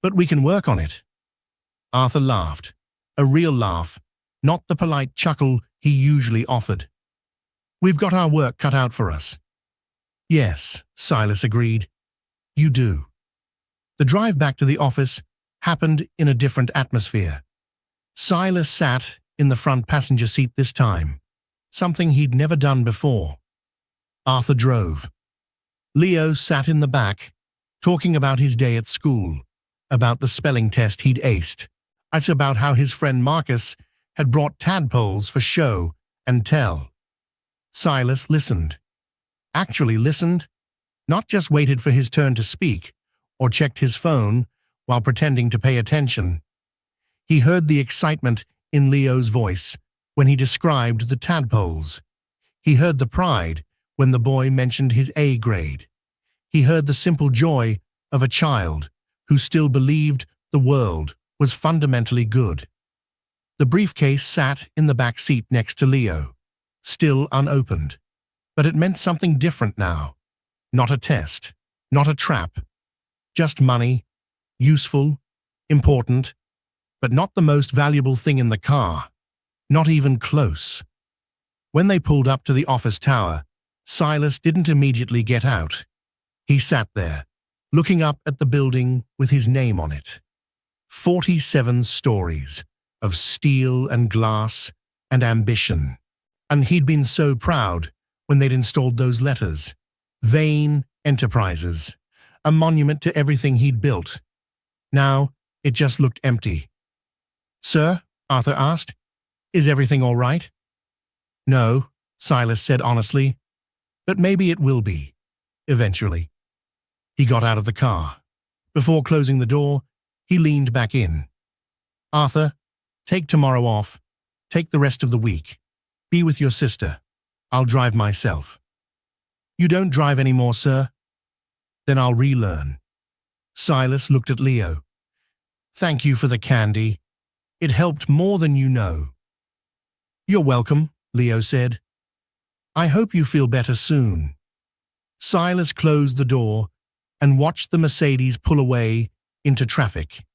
"but we can work on it." Arthur laughed, a real laugh, not the polite chuckle he usually offered. "We've got our work cut out for us." "Yes," Silas agreed. "You do." The drive back to the office happened in a different atmosphere. Silas sat in the front passenger seat this time, something he'd never done before. Arthur drove. Leo sat in the back, talking about his day at school, about the spelling test he'd aced, and about how his friend Marcus had brought tadpoles for show and tell. Silas listened. Actually listened, not just waited for his turn to speak or checked his phone while pretending to pay attention. He heard the excitement in Leo's voice when he described the tadpoles. He heard the pride when the boy mentioned his A grade. He heard the simple joy of a child who still believed the world was fundamentally good. The briefcase sat in the back seat next to Leo, still unopened. But it meant something different now. Not a test, not a trap. Just money, useful, important, but not the most valuable thing in the car. Not even close. When they pulled up to the office tower, Silas didn't immediately get out. He sat there, looking up at the building with his name on it. 47 stories of steel and glass and ambition. And he'd been so proud when they'd installed those letters. Vane Enterprises, a monument to everything he'd built. Now, it just looked empty. "Sir," Arthur asked, "is everything all right?" "No," Silas said honestly, "but maybe it will be, eventually." He got out of the car. Before closing the door, he leaned back in. "Arthur, take tomorrow off. Take the rest of the week. Be with your sister. I'll drive myself." "You don't drive anymore, sir?" "Then I'll relearn." Silas looked at Leo. "Thank you for the candy. It helped more than you know." "You're welcome," Leo said. "I hope you feel better soon." Silas closed the door and watched the Mercedes pull away into traffic.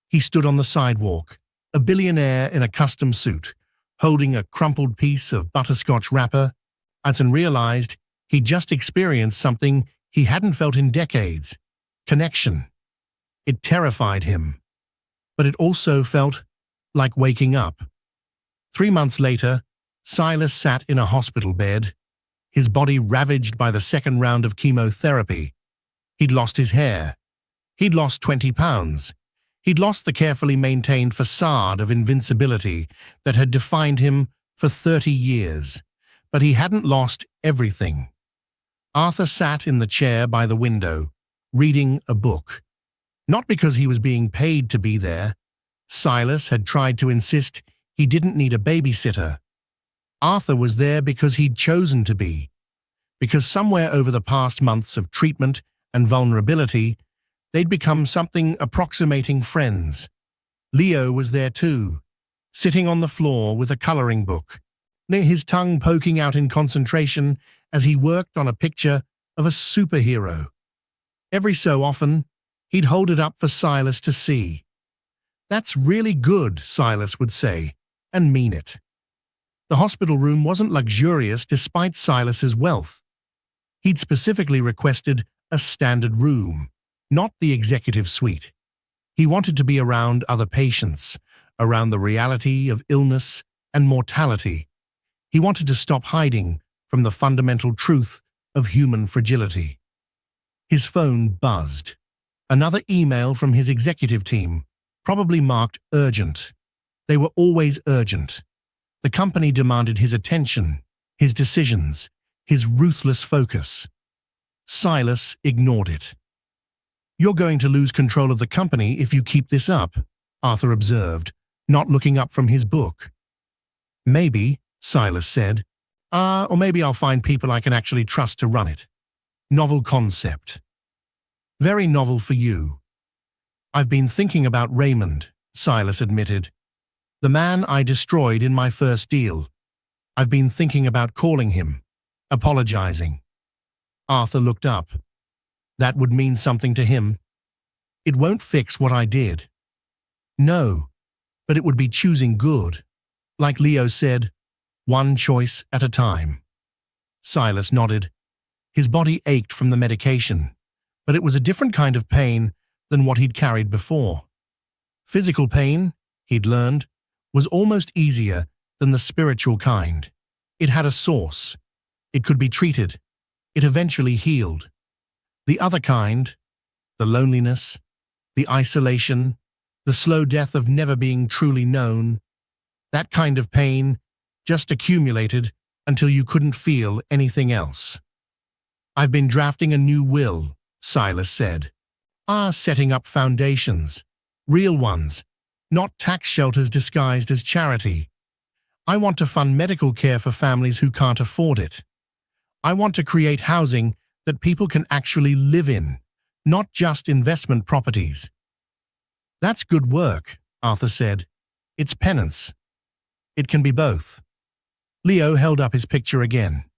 He stood on the sidewalk, a billionaire in a custom suit, holding a crumpled piece of butterscotch wrapper, and realized he'd just experienced something he hadn't felt in decades: connection. It terrified him, but it also felt like waking up. 3 months later, Silas sat in a hospital bed, his body ravaged by the second round of chemotherapy. He'd lost his hair. He'd lost 20 pounds. He'd lost the carefully maintained facade of invincibility that had defined him for 30 years. But he hadn't lost everything. Arthur sat in the chair by the window, reading a book. Not because he was being paid to be there. Silas had tried to insist he didn't need a babysitter. Arthur was there because he'd chosen to be. Because somewhere over the past months of treatment and vulnerability, they'd become something approximating friends. Leo was there too, sitting on the floor with a coloring book, his tongue poking out in concentration as he worked on a picture of a superhero. Every so often, he'd hold it up for Silas to see. "That's really good," Silas would say, and mean it. The hospital room wasn't luxurious despite Silas's wealth. He'd specifically requested a standard room, not the executive suite. He wanted to be around other patients, around the reality of illness and mortality. He wanted to stop hiding from the fundamental truth of human fragility. His phone buzzed. Another email from his executive team, probably marked urgent. They were always urgent. The company demanded his attention, his decisions, his ruthless focus. Silas ignored it. "You're going to lose control of the company if you keep this up," Arthur observed, not looking up from his book. "Maybe," Silas said. Or maybe I'll find people I can actually trust to run it." Novel concept. "Very novel for you." "I've been thinking about Raymond," Silas admitted. "The man I destroyed in my first deal. I've been thinking about calling him, apologizing." Arthur looked up. That would mean something to him. "It won't fix what I did." "No, but it would be choosing good. Like Leo said, one choice at a time." Silas nodded. His body ached from the medication, but it was a different kind of pain than what he'd carried before. Physical pain, he'd learned, was almost easier than the spiritual kind. It had a source. It could be treated. It eventually healed. The other kind, the loneliness, the isolation, the slow death of never being truly known, that kind of pain just accumulated until you couldn't feel anything else. "I've been drafting a new will," Silas said. Setting up foundations. Real ones, not tax shelters disguised as charity. I want to fund medical care for families who can't afford it. I want to create housing that people can actually live in, not just investment properties." "That's good work," Arthur said. "It's penance." "It can be both." Leo held up his picture again.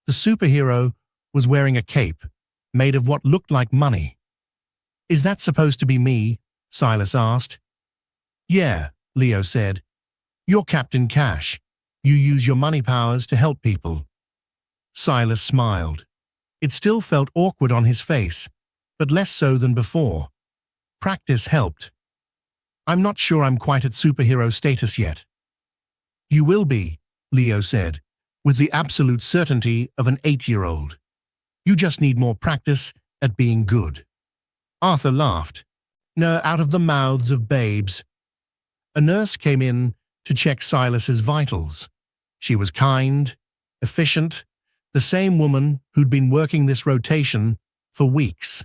The superhero was wearing a cape, made of what looked like money. "Is that supposed to be me?" Silas asked. "Yeah," Leo said. "You're Captain Cash. You use your money powers to help people." Silas smiled. It still felt awkward on his face, but less so than before. Practice helped. "I'm not sure I'm quite at superhero status yet." "You will be," Leo said, with the absolute certainty of an 8-year-old. "You just need more practice at being good." Arthur laughed. "No, out of the mouths of babes." A nurse came in to check Silas's vitals. She was kind, efficient, the same woman who'd been working this rotation for weeks.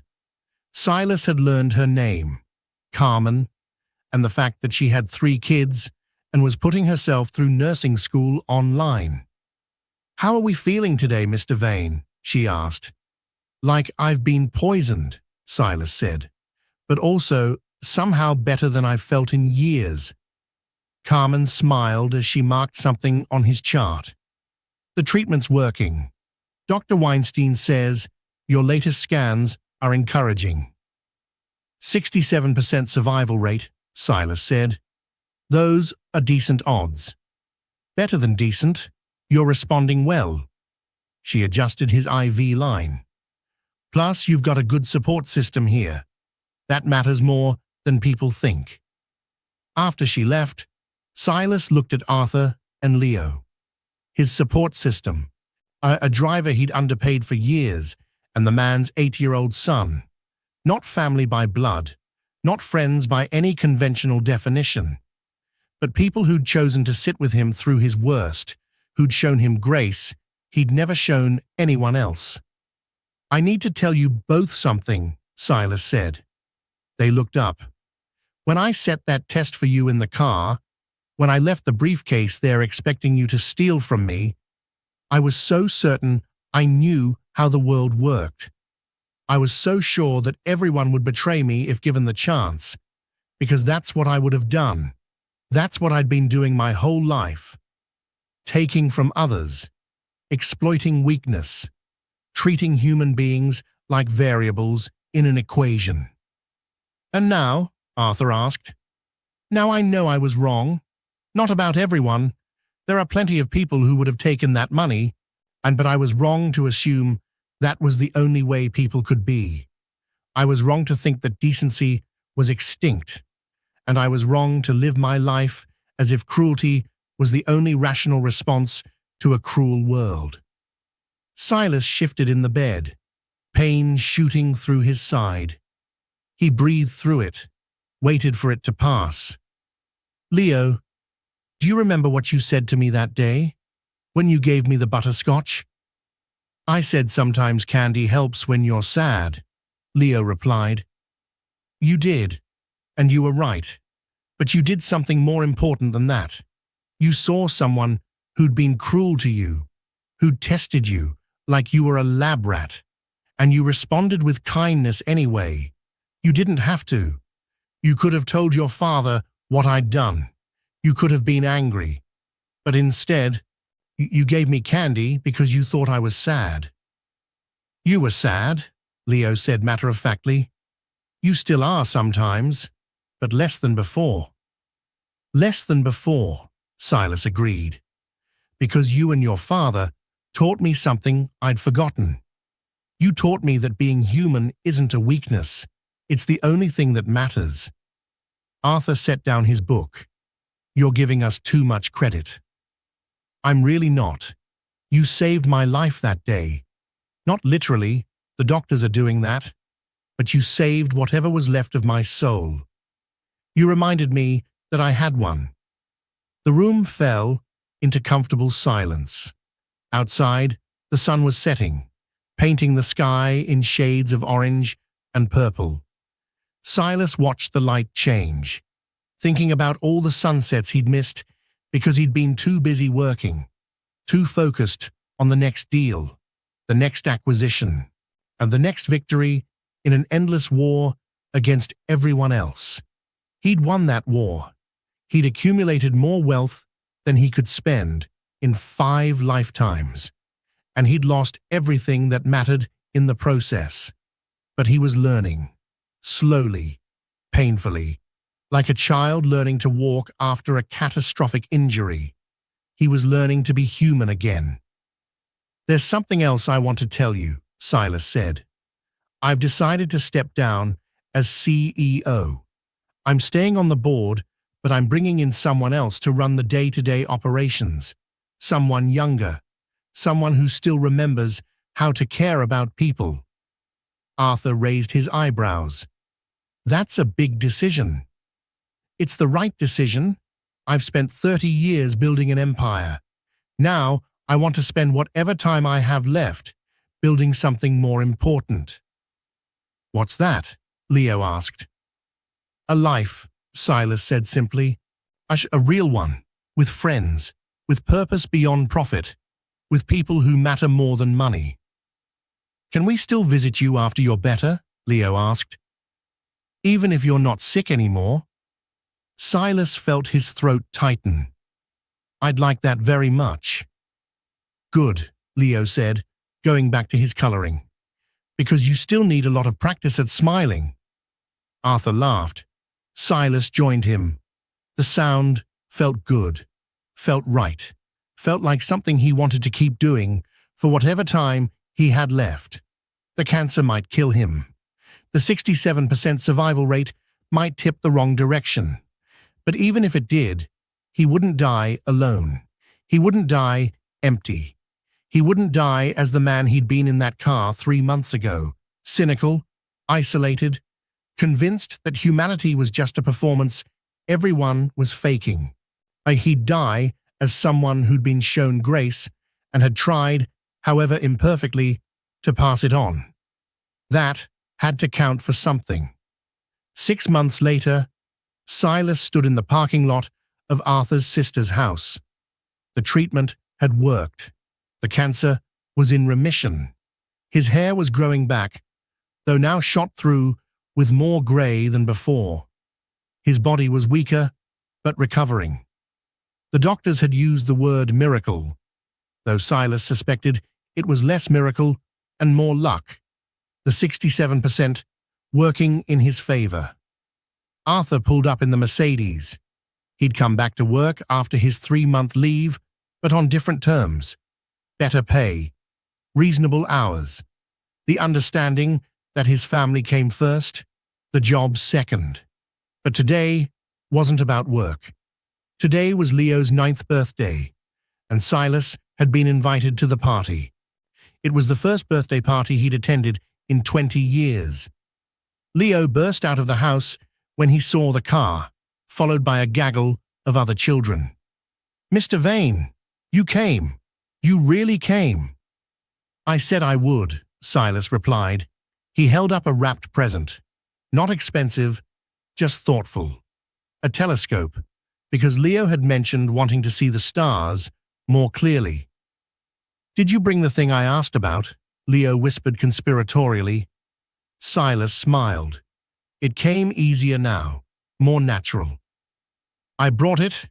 Silas had learned her name, Carmen, and the fact that she had 3 kids and was putting herself through nursing school online. "How are we feeling today, Mr. Vane?" she asked. "Like I've been poisoned," Silas said, "but also somehow better than I've felt in years." Carmen smiled as she marked something on his chart. "The treatment's working. Dr. Weinstein says your latest scans are encouraging." 67% survival rate, Silas said. "Those are decent odds." "Better than decent. You're responding well." She adjusted his IV line. "Plus, you've got a good support system here. That matters more than people think." After she left, Silas looked at Arthur and Leo. His support system, a driver he'd underpaid for years, and the man's 8-year-old son. Not family by blood, not friends by any conventional definition, but people who'd chosen to sit with him through his worst, who'd shown him grace he'd never shown anyone else. "I need to tell you both something," Silas said. They looked up. "When I set that test for you in the car, when I left the briefcase there expecting you to steal from me, I was so certain I knew how the world worked. I was so sure that everyone would betray me if given the chance, because that's what I would have done. That's what I'd been doing my whole life. Taking from others, exploiting weakness, treating human beings like variables in an equation." "And now?" Arthur asked. "Now I know I was wrong. Not about everyone. There are plenty of people who would have taken that money, but I was wrong to assume that was the only way people could be. I was wrong to think that decency was extinct, and I was wrong to live my life as if cruelty was the only rational response to a cruel world." Silas shifted in the bed, pain shooting through his side. He breathed through it, waited for it to pass. "Leo, do you remember what you said to me that day, when you gave me the butterscotch?" "I said sometimes candy helps when you're sad," Leo replied. "You did, and you were right. But you did something more important than that. You saw someone who'd been cruel to you, who'd tested you like you were a lab rat, and you responded with kindness anyway. You didn't have to. You could have told your father what I'd done. You could have been angry. But instead, you gave me candy because you thought I was sad." "You were sad," Leo said matter-of-factly. "You still are sometimes, but less than before." "Less than before," Silas agreed. "Because you and your father taught me something I'd forgotten. You taught me that being human isn't a weakness. It's the only thing that matters." Arthur set down his book. "You're giving us too much credit." "I'm really not. You saved my life that day. Not literally, the doctors are doing that, but you saved whatever was left of my soul. You reminded me that I had one." The room fell into comfortable silence. Outside, the sun was setting, painting the sky in shades of orange and purple. Silas watched the light change, thinking about all the sunsets he'd missed because he'd been too busy working, too focused on the next deal, the next acquisition, and the next victory in an endless war against everyone else. He'd won that war. He'd accumulated more wealth than he could spend in 5 lifetimes, and he'd lost everything that mattered in the process. But he was learning, slowly, painfully, like a child learning to walk after a catastrophic injury. He was learning to be human again. "There's something else I want to tell you," Silas said. "I've decided to step down as CEO. I'm staying on the board, but I'm bringing in someone else to run the day-to-day operations. Someone younger, someone who still remembers how to care about people." Arthur raised his eyebrows. "That's a big decision." "It's the right decision. I've spent 30 years building an empire. Now I want to spend whatever time I have left building something more important." "What's that?" Leo asked. A life, Silas said simply. A real one, with friends, with purpose beyond profit, with people who matter more than money. Can we still visit you after you're better? Leo asked. Even if you're not sick anymore? Silas felt his throat tighten. I'd like that very much. Good, Leo said, going back to his coloring. Because you still need a lot of practice at smiling. Arthur laughed. Silas joined him. The sound felt good, felt right, felt like something he wanted to keep doing for whatever time he had left. The cancer might kill him. The 67% survival rate might tip the wrong direction. But even if it did, he wouldn't die alone. He wouldn't die empty. He wouldn't die as the man he'd been in that car 3 months ago, cynical, isolated, convinced that humanity was just a performance everyone was faking. He'd die as someone who'd been shown grace and had tried, however imperfectly, to pass it on. That had to count for something. 6 months later, Silas stood in the parking lot of Arthur's sister's house. The treatment had worked. The cancer was in remission. His hair was growing back, though now shot through with more grey than before. His body was weaker, but recovering. The doctors had used the word miracle, though Silas suspected it was less miracle and more luck, the 67% working in his favour. Arthur pulled up in the Mercedes. He'd come back to work after his 3-month leave, but on different terms. Better pay, reasonable hours, the understanding that his family came first, the job second. But today wasn't about work. Today was Leo's 9th birthday, and Silas had been invited to the party. It was the first birthday party he'd attended in 20 years. Leo burst out of the house when he saw the car, followed by a gaggle of other children. Mr. Vane, you came. You really came. I said I would, Silas replied. He held up a wrapped present. Not expensive, just thoughtful. A telescope, because Leo had mentioned wanting to see the stars more clearly. Did you bring the thing I asked about? Leo whispered conspiratorially. Silas smiled. It came easier now, more natural. I brought it.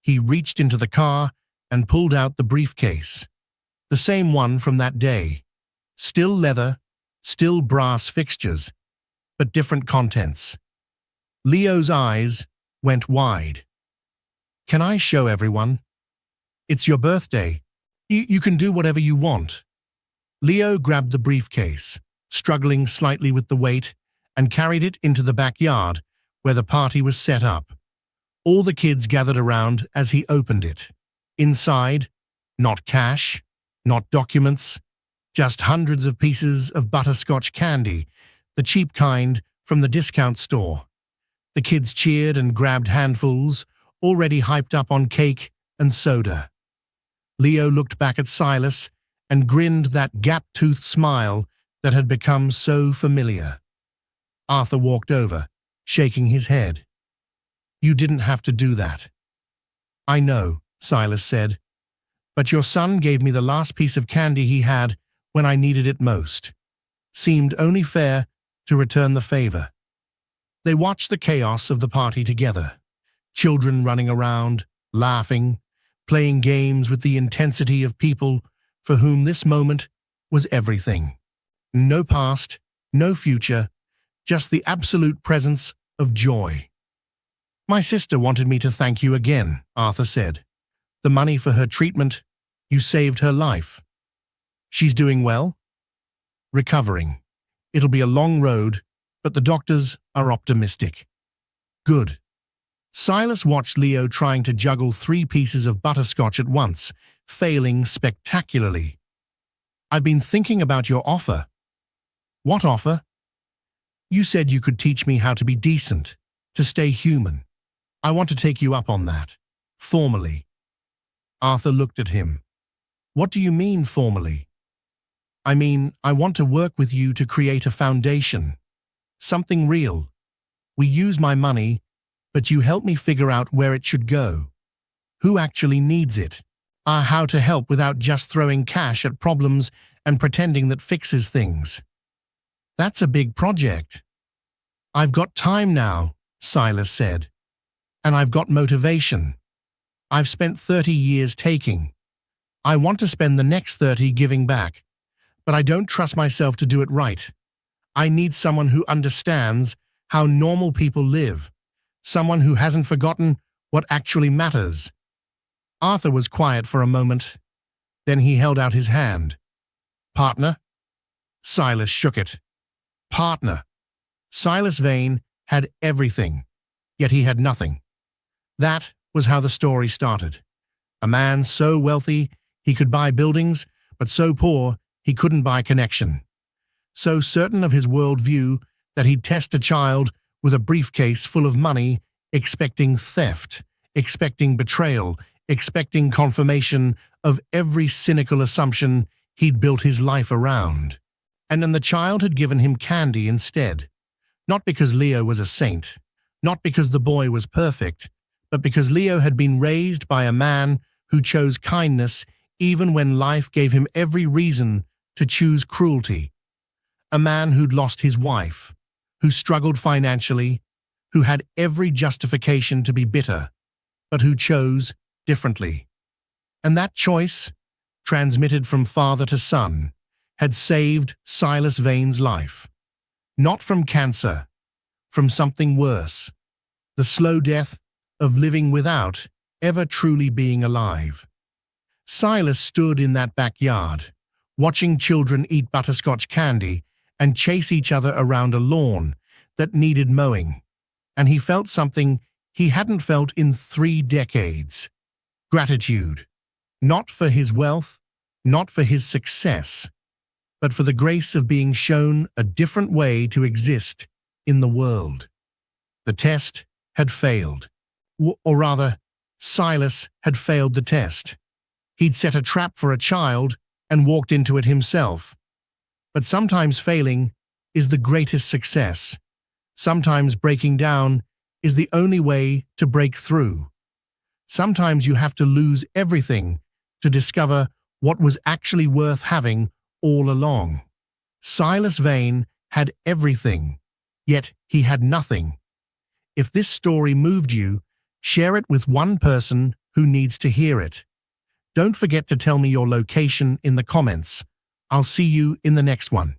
He reached into the car and pulled out the briefcase. The same one from that day. Still leather, still brass fixtures, but different contents. Leo's eyes went wide. Can I show everyone? It's your birthday. You can do whatever you want. Leo grabbed the briefcase, struggling slightly with the weight, and carried it into the backyard where the party was set up. All the kids gathered around as he opened it. Inside, not cash, not documents, just hundreds of pieces of butterscotch candy, the cheap kind from the discount store. The kids cheered and grabbed handfuls, already hyped up on cake and soda. Leo looked back at Silas and grinned that gap-toothed smile that had become so familiar. Arthur walked over, shaking his head. You didn't have to do that. I know, Silas said, but your son gave me the last piece of candy he had when I needed it most. Seemed only fair to return the favor. They watched the chaos of the party together. Children running around, laughing, playing games with the intensity of people for whom this moment was everything. No past, no future, just the absolute presence of joy. My sister wanted me to thank you again, Arthur said. The money for her treatment, you saved her life. She's doing well? Recovering. It'll be a long road, but the doctors are optimistic. Good. Silas watched Leo trying to juggle 3 pieces of butterscotch at once, failing spectacularly. I've been thinking about your offer. What offer? You said you could teach me how to be decent, to stay human. I want to take you up on that, formally. Arthur looked at him. What do you mean, formally? I mean, I want to work with you to create a foundation. Something real. We use my money, but you help me figure out where it should go. Who actually needs it? How to help without just throwing cash at problems and pretending that fixes things. That's a big project. I've got time now, Silas said. And I've got motivation. I've spent 30 years taking. I want to spend the next 30 giving back. But I don't trust myself to do it right. I need someone who understands how normal people live. Someone who hasn't forgotten what actually matters. Arthur was quiet for a moment. Then he held out his hand. Partner? Silas shook it. Partner. Silas Vane had everything, yet he had nothing. That was how the story started. A man so wealthy he could buy buildings, but so poor he couldn't buy connection. So certain of his worldview that he'd test a child with a briefcase full of money, expecting theft, expecting betrayal, expecting confirmation of every cynical assumption he'd built his life around. And then the child had given him candy instead. Not because Leo was a saint, not because the boy was perfect, but because Leo had been raised by a man who chose kindness even when life gave him every reason to choose cruelty. A man who'd lost his wife, who struggled financially, who had every justification to be bitter, but who chose differently. And that choice, transmitted from father to son, had saved Silas Vane's life. Not from cancer, from something worse, the slow death of living without ever truly being alive. Silas stood in that backyard, watching children eat butterscotch candy and chase each other around a lawn that needed mowing, and he felt something he hadn't felt in 3 decades. Gratitude, not for his wealth, not for his success, but for the grace of being shown a different way to exist in the world. The test had failed. Or rather, Silas had failed the test. He'd set a trap for a child and walked into it himself. But sometimes failing is the greatest success. Sometimes breaking down is the only way to break through. Sometimes you have to lose everything to discover what was actually worth having all along. Silas Vane had everything, yet he had nothing. If this story moved you, share it with one person who needs to hear it. Don't forget to tell me your location in the comments. I'll see you in the next one.